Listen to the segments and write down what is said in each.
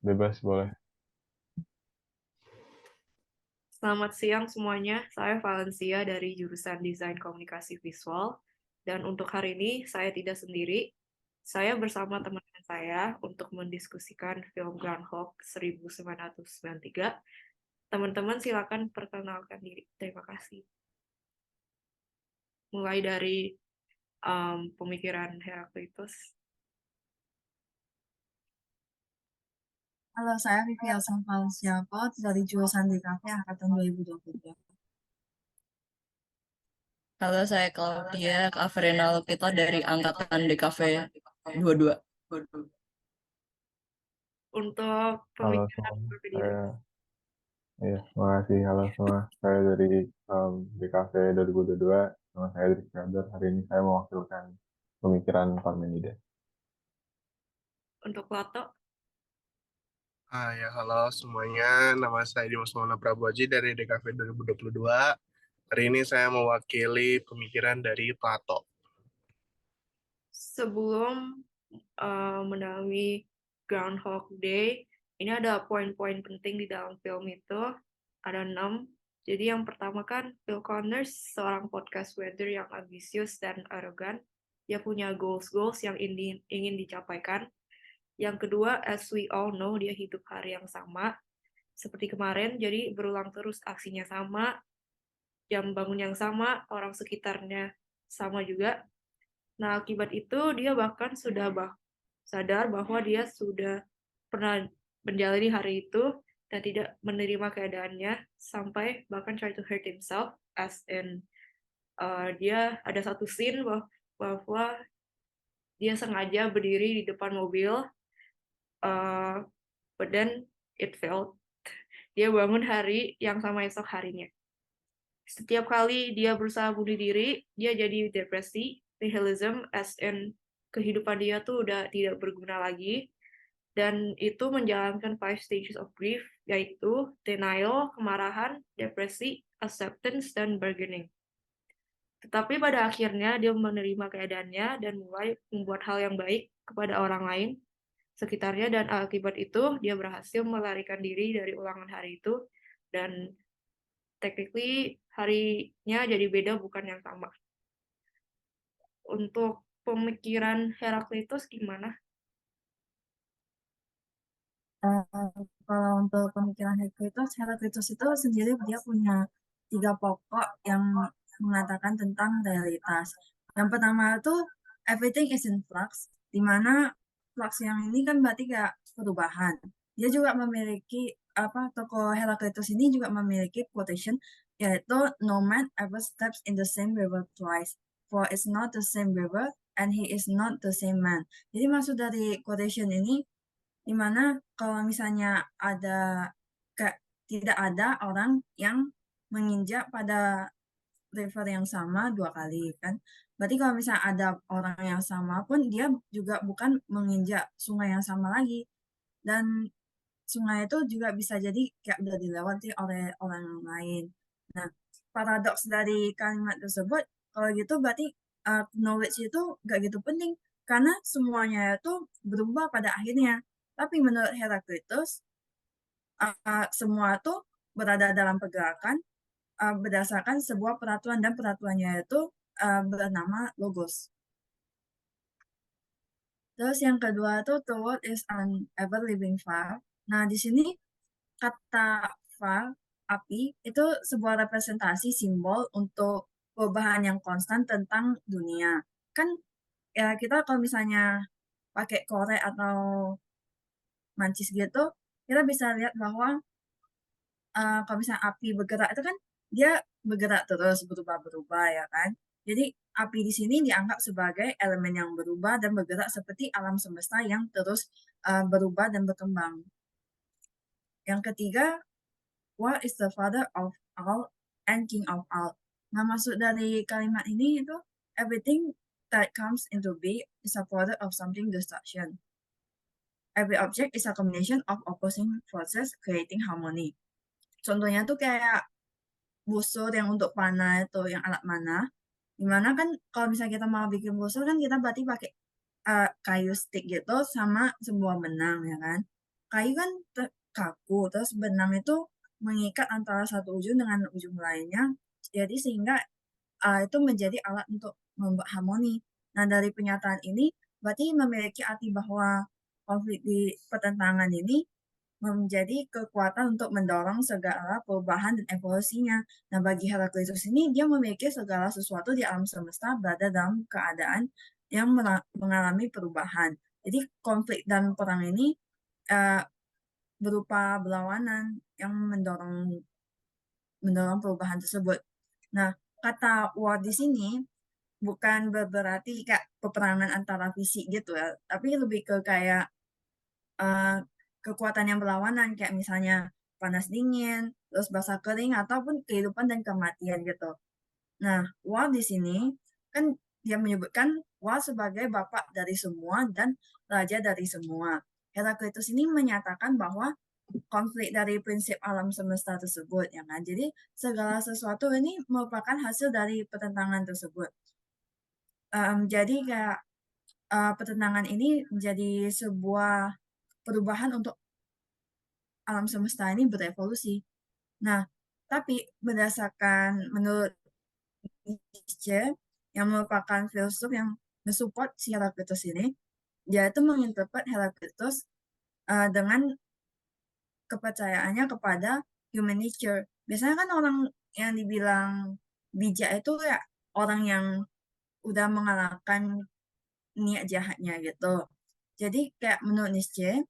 bebas boleh. Selamat siang semuanya, saya Valencia dari jurusan Desain Komunikasi Visual. Dan untuk hari ini saya tidak sendiri, saya bersama teman-teman saya untuk mendiskusikan film Groundhog 1993. Teman-teman silakan perkenalkan diri. Terima kasih. Mulai dari pemikiran Heraklitus. Halo, saya Vivi Elsa Valenciagot dari jurusan DKV Angkatan 2022. Halo, saya Claudia Kaverina Lupita dari Angkatan DKV 22. Untuk Halo pemikiran semua, berbeda. saya ya makasih. Halo semua, saya dari DKV 2022. Nama saya Drik Kader. Hari ini saya mewakilkan pemikiran Parmenida. Untuk Plato, Ya, halo semuanya. Nama saya Dimas Maulana Praboji dari DKV 2022. Hari ini saya mewakili pemikiran dari Plato. sebelum mendalami Groundhog Day, ini ada poin-poin penting di dalam film itu, ada 6. Jadi yang pertama kan, Phil Connors, seorang podcast weather yang ambisius dan arogan. Dia punya goals-goals yang ingin dicapaikan. Yang kedua, as we all know, dia hidup hari yang sama. Seperti kemarin, jadi berulang terus aksinya sama, jam bangun yang sama, orang sekitarnya sama juga. Nah, akibat itu dia bahkan sudah sadar bahwa dia sudah pernah menjalani hari itu dan tidak menerima keadaannya sampai bahkan try to hurt himself as in dia ada satu scene bahwa dia sengaja berdiri di depan mobil uh, but then it failed. Dia bangun hari yang sama esok harinya. Setiap kali dia berusaha bunuh diri, dia jadi depresi, nihilism, as in kehidupan dia tuh udah tidak berguna lagi. Dan itu menjalankan 5 stages of grief, yaitu denial, kemarahan, depresi, acceptance, dan bargaining. Tetapi pada akhirnya dia menerima keadaannya dan mulai membuat hal yang baik kepada orang lain sekitarnya, dan akibat itu dia berhasil melarikan diri dari ulangan hari itu, dan technically harinya jadi beda, bukan yang sama. Untuk pemikiran Heraklitus gimana? Kalau untuk pemikiran Heraklitus itu sendiri dia punya 3 pokok yang mengatakan tentang realitas. Yang pertama itu everything is in flux, di mana flux yang ini kan berarti kayak perubahan. Dia juga memiliki tokoh Heraklitus ini juga memiliki quotation, yaitu no man ever steps in the same river twice, for it's not the same river and he is not the same man. Jadi maksud dari quotation ini dimana kalau misalnya tidak ada orang yang menginjak pada river yang sama 2 kali kan. Berarti kalau misalnya ada orang yang sama pun dia juga bukan menginjak sungai yang sama lagi. Dan sungai itu juga bisa jadi kayak udah dilewati oleh orang lain. Nah, paradoks dari kalimat tersebut, kalau gitu berarti knowledge itu gak gitu penting karena semuanya itu berubah pada akhirnya. Tapi menurut Heraklitus, semua itu berada dalam pergerakan berdasarkan sebuah peraturan, dan peraturannya itu bernama logos. Terus yang kedua itu the world is an ever living fire. Nah, di sini kata fire, api, itu sebuah representasi simbol untuk perubahan yang konstan tentang dunia. Kan ya kita kalau misalnya pakai korek atau mancis gitu, kita bisa lihat bahwa kalau misalnya api bergerak itu kan dia bergerak terus, berubah-berubah ya kan. Jadi api di sini dianggap sebagai elemen yang berubah dan bergerak seperti alam semesta yang terus berubah dan berkembang. Yang ketiga, what is the father of all and king of all? Nah, maksud dari kalimat ini itu everything that comes into being is a product of something destruction. Every object is a combination of opposing forces creating harmony. Contohnya tuh kayak busur yang untuk panah itu, yang alat panah. Dimana kan kalau misalnya kita mau bikin busur kan kita berarti pakai kayu stick gitu sama sebuah benang ya kan. kayu kan kaku, terus benang itu mengikat antara satu ujung dengan ujung lainnya, jadi sehingga itu menjadi alat untuk membuat harmoni. Nah, dari pernyataan ini berarti memiliki arti bahwa konflik di pertentangan ini menjadi kekuatan untuk mendorong segala perubahan dan evolusinya. Nah, bagi Heraklitus ini, dia memiliki segala sesuatu di alam semesta berada dalam keadaan yang mengalami perubahan. Jadi, konflik dan perang ini berupa berlawanan yang mendorong perubahan tersebut. Nah, kata war di sini bukan berarti kayak peperangan antara fisik gitu ya, tapi lebih ke kayak kekuatan yang berlawanan, kayak misalnya panas dingin, terus basah kering, ataupun kehidupan dan kematian gitu. Nah, war di sini kan dia menyebutkan war sebagai bapak dari semua dan raja dari semua. Heraklitus ini menyatakan bahwa konflik dari prinsip alam semesta tersebut, ya kan? Jadi segala sesuatu ini merupakan hasil dari pertentangan tersebut. Jadi kayak pertentangan ini menjadi sebuah perubahan untuk alam semesta ini berevolusi. Nah, tapi menurut Nietzsche, yang merupakan filsuf yang mensupport si Heraklitus ini, dia itu menginterpret Heraklitus dengan kepercayaannya kepada human nature. Biasanya kan orang yang dibilang bijak itu ya orang yang udah mengalahkan niat jahatnya gitu. Jadi kayak menurut Nietzsche,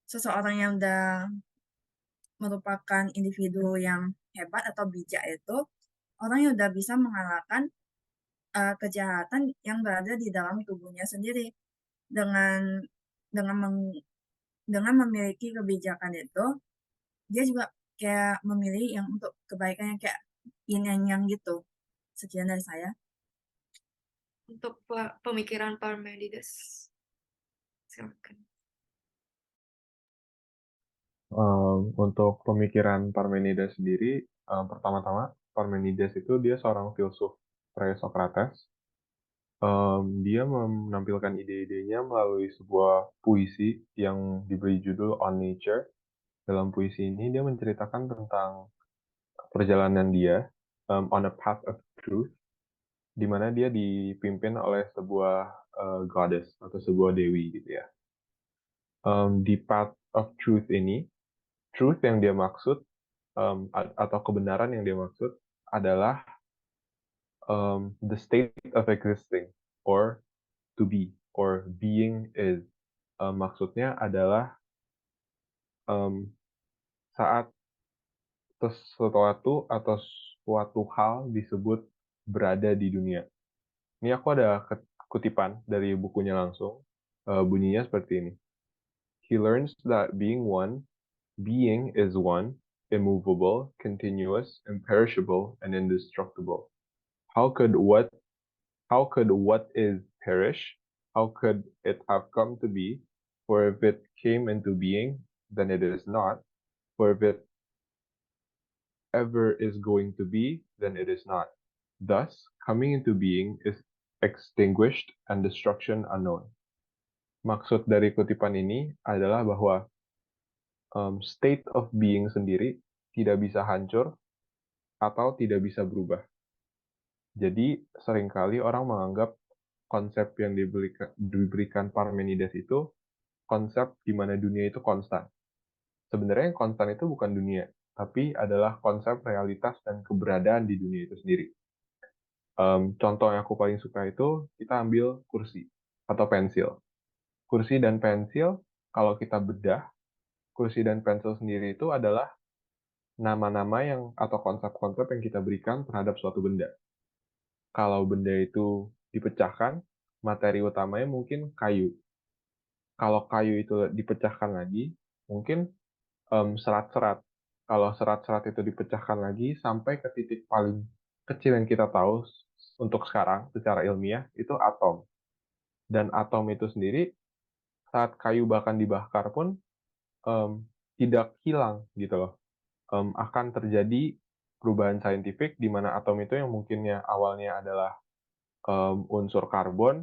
seseorang yang udah merupakan individu yang hebat atau bijak itu orang yang udah bisa mengalahkan kejahatan yang berada di dalam tubuhnya sendiri dengan dengan dengan memiliki kebijakan itu, dia juga kayak memilih yang untuk kebaikan yang kayak yin and yang gitu. Sekian dari saya. Untuk pemikiran Parmenides, silakan. Untuk pemikiran Parmenides sendiri, pertama-tama Parmenides itu dia seorang filsuf pre-Socrates. Dia menampilkan ide-idenya melalui sebuah puisi yang diberi judul On Nature. Dalam puisi ini dia menceritakan tentang perjalanan dia on a path of truth, di mana dia dipimpin oleh sebuah goddess atau sebuah dewi gitu ya. Di path of truth ini, truth yang dia maksud atau kebenaran yang dia maksud adalah the state of existing or to be or being is. Maksudnya adalah saat sesuatu atau suatu hal disebut berada di dunia. Ini aku ada kutipan dari bukunya langsung. Bunyinya seperti ini. He learns that being is one, immovable, continuous, imperishable, and indestructible. How could what is perish? How could it have come to be? For if it came into being, then it is not. For if it ever is going to be, then it is not. Thus, coming into being is extinguished and destruction unknown. Maksud dari kutipan ini adalah bahwa state of being sendiri tidak bisa hancur atau tidak bisa berubah. Jadi, seringkali orang menganggap konsep yang diberikan Parmenides itu konsep di mana dunia itu konstan. Sebenarnya yang konstan itu bukan dunia, tapi adalah konsep realitas dan keberadaan di dunia itu sendiri. Contoh yang aku paling suka itu kita ambil kursi atau pensil. Kursi dan pensil, kalau kita bedah, kursi dan pensil sendiri itu adalah nama-nama yang atau konsep-konsep yang kita berikan terhadap suatu benda. Kalau benda itu dipecahkan, materi utamanya mungkin kayu. Kalau kayu itu dipecahkan lagi, mungkin serat-serat. Kalau serat-serat itu dipecahkan lagi sampai ke titik paling kecil yang kita tahu untuk sekarang secara ilmiah itu atom. Dan atom itu sendiri saat kayu bahkan dibakar pun tidak hilang gitu loh. Akan terjadi perubahan saintifik di mana atom itu yang mungkinnya awalnya adalah unsur karbon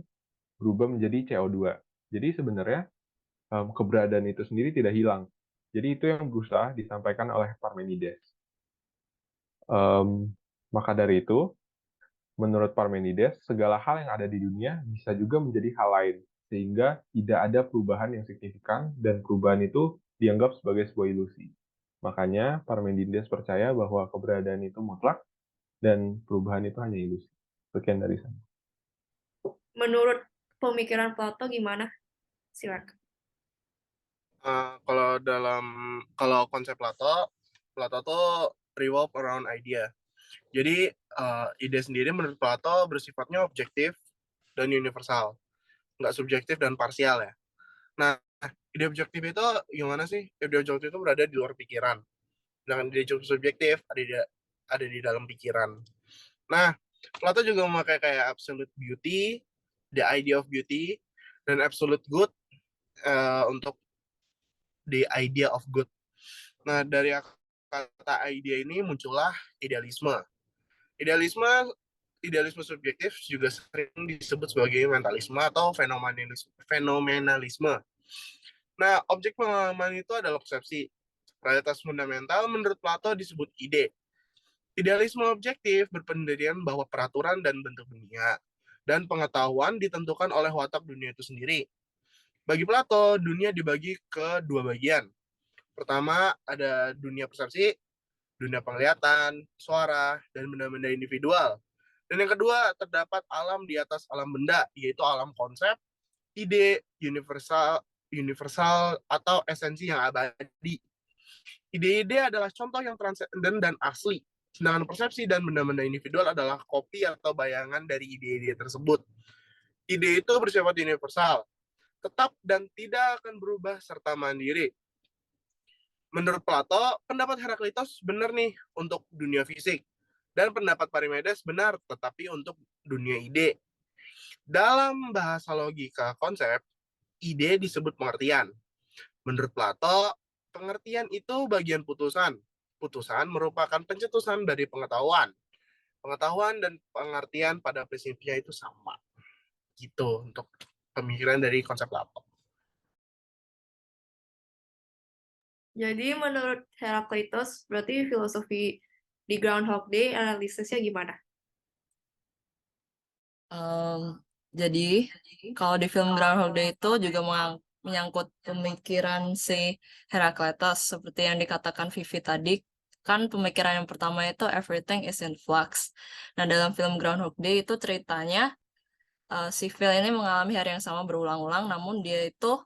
berubah menjadi CO2. Jadi sebenarnya keberadaan itu sendiri tidak hilang. Jadi itu yang berusaha disampaikan oleh Parmenides. Maka dari itu, menurut Parmenides, segala hal yang ada di dunia bisa juga menjadi hal lain, sehingga tidak ada perubahan yang signifikan, dan perubahan itu dianggap sebagai sebuah ilusi. Makanya Parmenides percaya bahwa keberadaan itu mutlak, dan perubahan itu hanya ilusi. Sekian dari saya. Menurut pemikiran Plato gimana? Silakan. Kalau konsep Plato tuh revolve around idea. Jadi ide sendiri menurut Plato bersifatnya objektif dan universal, nggak subjektif dan parsial ya. Nah, ide objektif itu gimana sih? Ide objektif itu berada di luar pikiran. Sedangkan ide subjektif ada di dalam pikiran. Nah, Plato juga memakai kayak absolute beauty, the idea of beauty, dan absolute good untuk the idea of good. Nah, dari kata idea ini muncullah idealisme. Idealisme subjektif juga sering disebut sebagai mentalisme atau fenomenalisme. Nah, objek pengalaman itu adalah persepsi. Realitas fundamental menurut Plato disebut ide. Idealisme objektif berpendirian bahwa peraturan dan bentuk dunia dan pengetahuan ditentukan oleh watak dunia itu sendiri. Bagi Plato, dunia dibagi ke dua bagian. Pertama, ada dunia persepsi, dunia penglihatan, suara, dan benda-benda individual. Dan yang kedua, terdapat alam di atas alam benda, yaitu alam konsep, ide, universal atau esensi yang abadi. Ide-ide adalah contoh yang transenden dan asli, sedangkan persepsi dan benda-benda individual adalah kopi atau bayangan dari ide-ide tersebut. Ide itu bersifat universal, tetap dan tidak akan berubah serta mandiri. Menurut Plato, pendapat Heraklitos benar nih untuk dunia fisik, dan pendapat Parmenides benar tetapi untuk dunia ide. Dalam bahasa logika konsep, ide disebut pengertian. Menurut Plato, pengertian itu bagian putusan. Putusan merupakan pencetusan dari pengetahuan. Pengetahuan dan pengertian pada prinsipnya itu sama. Gitu untuk pemikiran dari konsep Plato. Jadi menurut Heraklitos, berarti filosofi di Groundhog Day analisisnya gimana? Jadi kalau di film Groundhog Day itu juga menyangkut pemikiran si Heraklitos seperti yang dikatakan Vivi tadi. Kan pemikiran yang pertama itu everything is in flux. Nah, dalam film Groundhog Day itu ceritanya si Phil ini mengalami hari yang sama berulang-ulang, namun dia itu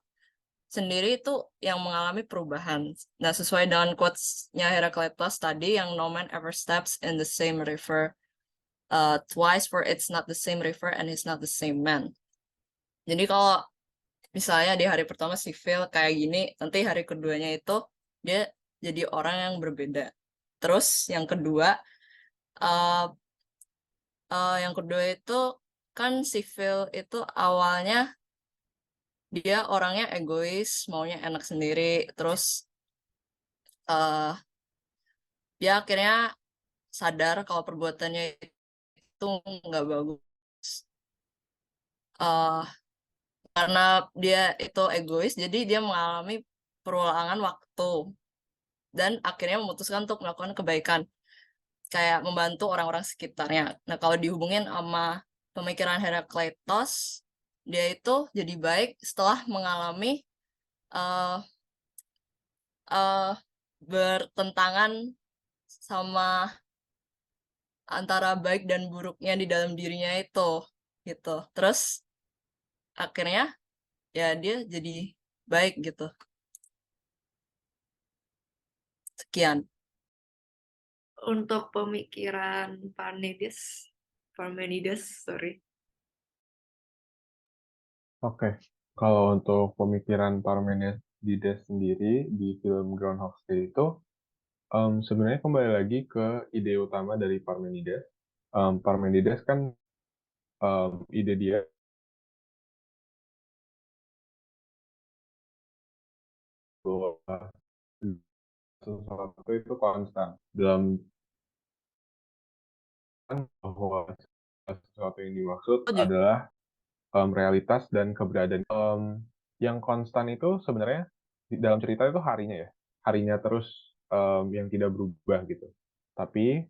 sendiri itu yang mengalami perubahan. Nah, sesuai dengan quotes-nya Heraklitos tadi, yang no man ever steps in the same river twice, for it's not the same river and it's not the same man. Jadi kalau misalnya di hari pertama si Phil kayak gini, nanti hari keduanya itu dia jadi orang yang berbeda. Terus yang kedua itu kan si Phil itu awalnya dia orangnya egois, maunya enak sendiri, terus dia akhirnya sadar kalau perbuatannya itu nggak bagus. Karena dia itu egois, jadi dia mengalami perulangan waktu dan akhirnya memutuskan untuk melakukan kebaikan, kayak membantu orang-orang sekitarnya. Nah, kalau dihubungin sama pemikiran Heraklitos, dia itu jadi baik setelah mengalami uh, uh, bertentangan sama antara baik dan buruknya di dalam dirinya itu, gitu. Terus akhirnya ya dia jadi baik gitu. Sekian. Untuk pemikiran Parmenides, sorry. Oke, kalau untuk pemikiran Parmenides sendiri di film Groundhog Day itu, sebenarnya kembali lagi ke ide utama dari Parmenides. Parmenides kan ide dia bahwa sesuatu itu konstan dalam bahwa sesuatu yang dimaksud adalah realitas dan keberadaan. Yang konstan itu sebenarnya dalam cerita itu harinya ya. harinya terus yang tidak berubah gitu. Tapi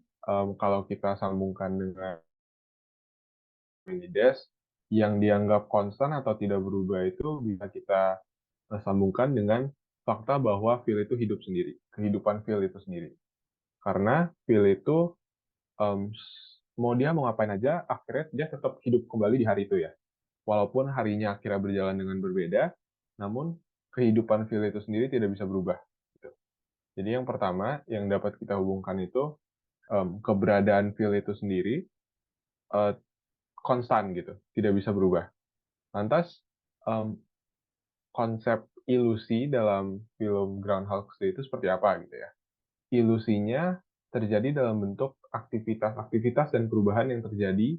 kalau kita sambungkan dengan Parmenides, yang dianggap konstan atau tidak berubah itu bisa kita sambungkan dengan fakta bahwa Phil itu hidup sendiri, kehidupan Phil itu sendiri. Karena Phil itu mau dia mau ngapain aja, akhirnya dia tetap hidup kembali di hari itu ya. Walaupun harinya akhirnya berjalan dengan berbeda, namun kehidupan Phil itu sendiri tidak bisa berubah. Gitu. Jadi yang pertama yang dapat kita hubungkan itu keberadaan Phil itu sendiri eh, konstan gitu, tidak bisa berubah. Lantas em, konsep ilusi dalam film Groundhog Day itu seperti apa gitu ya? Ilusinya terjadi dalam bentuk aktivitas-aktivitas dan perubahan yang terjadi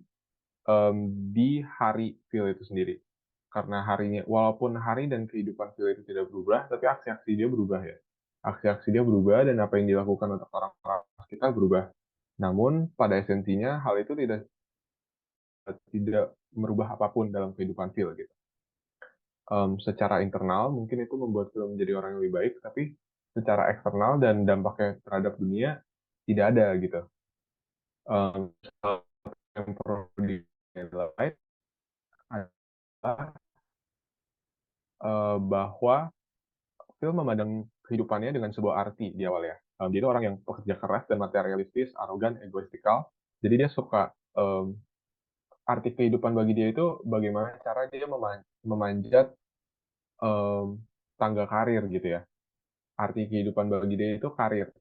di hari Phil itu sendiri. Karena harinya, walaupun hari dan kehidupan Phil itu tidak berubah, tapi aksi-aksi dia berubah ya. Aksi-aksi dia berubah dan apa yang dilakukan untuk orang-orang kita berubah. Namun pada esensinya hal itu tidak merubah apapun dalam kehidupan Phil gitu. Secara internal mungkin itu membuat film menjadi orang yang lebih baik, tapi secara eksternal dan dampaknya terhadap dunia tidak ada gitu. Um, yang perlu di-highlight adalah bahwa film memandang kehidupannya dengan sebuah arti di awal ya. Dia itu orang yang pekerja keras dan materialistis, arogan, egoistikal. Jadi dia suka arti kehidupan bagi dia itu bagaimana cara dia memanjat tangga karir gitu ya. Arti kehidupan bagi dia itu karir.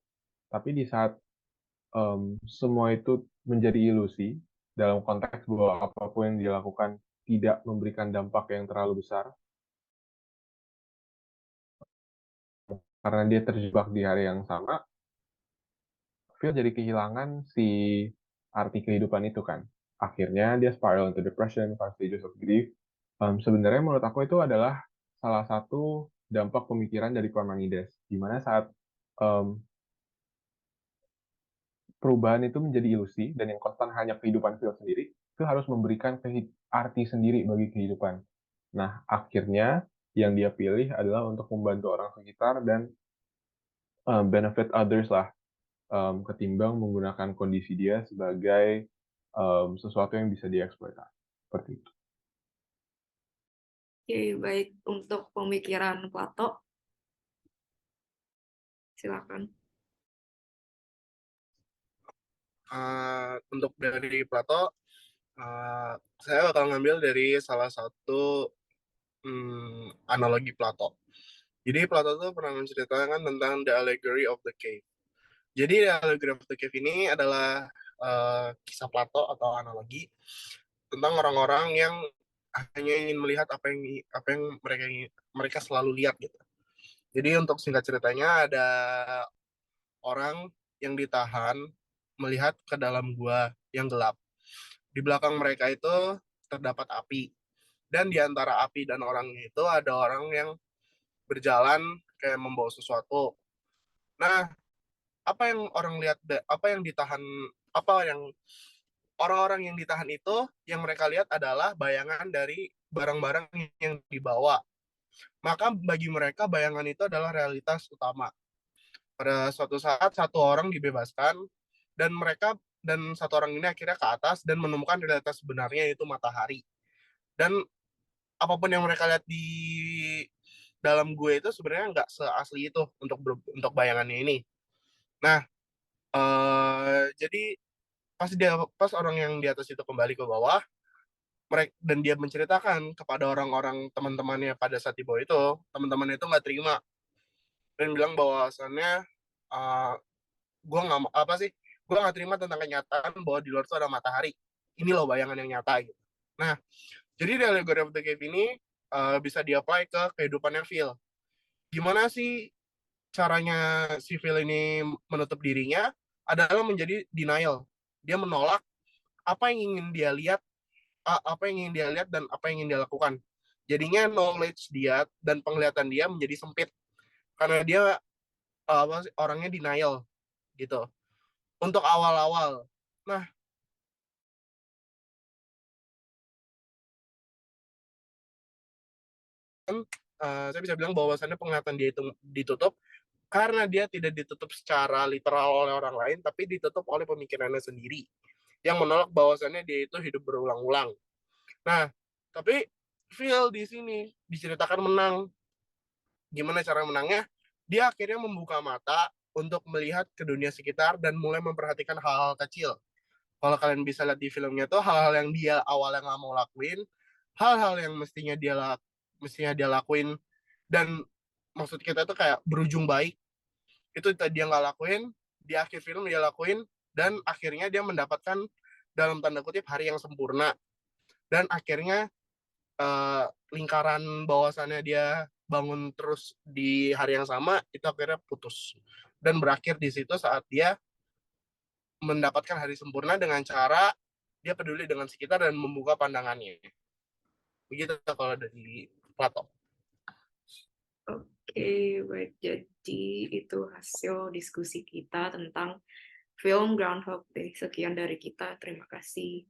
Tapi di saat semua itu menjadi ilusi dalam konteks bahwa apapun yang dilakukan tidak memberikan dampak yang terlalu besar karena dia terjebak di hari yang sama, Phil jadi kehilangan si arti kehidupan itu kan. Akhirnya dia spiral into depression, 5 stages of grief. Sebenarnya menurut aku itu adalah salah satu dampak pemikiran dari Parmenides, di mana saat em, perubahan itu menjadi ilusi dan yang konstan hanya kehidupan Phil sendiri, Phil harus memberikan arti sendiri bagi kehidupan. Nah, akhirnya yang dia pilih adalah untuk membantu orang sekitar dan benefit others lah, ketimbang menggunakan kondisi dia sebagai sesuatu yang bisa dieksploitasi. Seperti itu. Oke, baik. Untuk pemikiran Plato, silakan. Untuk dari Plato, saya bakal ngambil dari salah satu analogi Plato. Jadi Plato tuh pernah menceritakan tentang The Allegory of the Cave. Jadi The Allegory of the Cave ini adalah kisah Plato atau analogi tentang orang-orang yang hanya ingin melihat apa yang mereka selalu lihat gitu. Jadi untuk singkat ceritanya ada orang yang ditahan melihat ke dalam gua yang gelap. Di belakang mereka itu terdapat api. Dan di antara api dan orangnya itu ada orang yang berjalan kayak membawa sesuatu. Nah, apa yang orang lihat, apa yang ditahan, apa yang orang-orang yang ditahan itu, yang mereka lihat adalah bayangan dari barang-barang yang dibawa. Maka bagi mereka bayangan itu adalah realitas utama. Pada suatu saat satu orang dibebaskan dan satu orang ini akhirnya ke atas dan menemukan realitas sebenarnya yaitu matahari. Dan apapun yang mereka lihat di dalam gue itu sebenarnya nggak seasli itu untuk bayangannya ini. Nah, jadi pas orang yang di atas itu kembali ke bawah, dan dia menceritakan kepada orang-orang teman-temannya pada saat di bawah itu, teman-teman itu nggak terima dan bilang bahwasannya uh, gue nggak apa sih, gue nggak terima tentang kenyataan bahwa di luar itu ada matahari. Ini loh bayangan yang nyata gitu. Nah, jadi di Allegory of the Cave ini bisa di-apply ke kehidupannya Phil. Gimana sih caranya si Phil ini menutup dirinya adalah menjadi denial. Dia menolak apa yang ingin dia lihat, dan apa yang ingin dia lakukan. Jadinya knowledge dia dan penglihatan dia menjadi sempit karena dia orangnya denial gitu. Untuk awal-awal. Nah, saya bisa bilang bahwasannya penglihatan dia itu ditutup karena dia tidak ditutup secara literal oleh orang lain, tapi ditutup oleh pemikirannya sendiri yang menolak bahwasannya dia itu hidup berulang-ulang. Nah, tapi Phil di sini diceritakan menang. Gimana cara menangnya? Dia akhirnya membuka mata untuk melihat ke dunia sekitar dan mulai memperhatikan hal-hal kecil. Kalau kalian bisa lihat di filmnya tuh hal-hal yang dia awalnya nggak mau lakuin, hal-hal yang mestinya dia lakuin, dan maksud kita tuh kayak berujung baik, itu dia nggak lakuin, di akhir film dia lakuin, dan akhirnya dia mendapatkan dalam tanda kutip hari yang sempurna, dan akhirnya lingkaran bahwasannya dia bangun terus di hari yang sama itu akhirnya putus dan berakhir di situ saat dia mendapatkan hari sempurna dengan cara dia peduli dengan sekitar dan membuka pandangannya. Begitu kalau dari Plato. Oke, baik. Jadi itu hasil diskusi kita tentang film Groundhog Day. Sekian dari kita. Terima kasih.